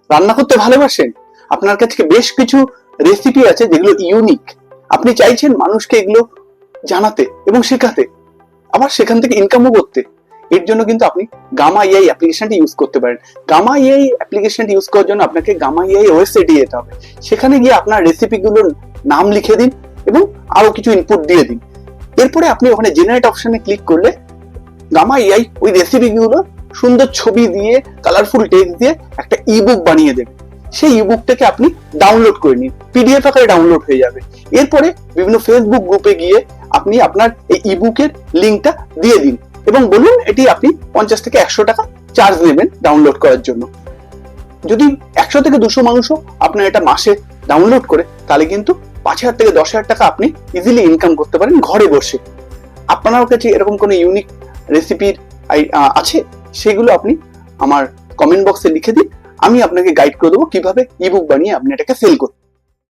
রান্না করতে ভালোবাসেন, আপনার কাছে বেশ কিছু রেসিপি আছে যেগুলো ইউনিক, আপনি চাইছেন মানুষকে এগুলো জানাতে এবং শেখাতে, আবার সেখান থেকে ইনকামও করতে, এর জন্য কিন্তু আপনি গামা এআই অ্যাপ্লিকেশনটি ইউজ করতে পারেন। গামা এআই অ্যাপ্লিকেশনটি ইউজ করার জন্য আপনাকে গামা এআই ওয়েবসাইটে যেতে হবে। সেখানে গিয়ে আপনার রেসিপিগুলোর নাম লিখে দিন এবং আরো কিছু ইনপুট দিয়ে দিন। এরপরে আপনি ওখানে জেনারেট অপশনে ক্লিক করলে গামা এআই ওই রেসিপিগুলো সুন্দর ছবি দিয়ে, কালারফুল টেক্সট দিয়ে একটা ইবুক বানিয়ে দেবে। সেই ইবুকটাকে আপনি ডাউনলোড করে নিন, পিডিএফ আকারে ডাউনলোড হয়ে যাবে। এরপরে বিভিন্ন ফেসবুক গ্রুপে গিয়ে আপনি আপনার এই ইবুকের লিঙ্কটা দিয়ে দিন এবং বলুন এটি আপনি 50 থেকে 100 টাকা চার্জ নেবেন ডাউনলোড করার জন্য। যদি 100 থেকে 200 মানুষও আপনার এটা মাসে ডাউনলোড করে, তাহলে কিন্তু 5,000 থেকে 10,000 টাকা আপনি ইজিলি ইনকাম করতে পারেন ঘরে বসে। আপনার কাছে এরকম কোনো ইউনিক রেসিপির আছে, সেগুলো আপনি আমার কমেন্ট বক্সে লিখে দিন, আমি আপনাকে গাইড করে দেবো কিভাবে ইবুক বানিয়ে আপনি এটাকে সেল করতে।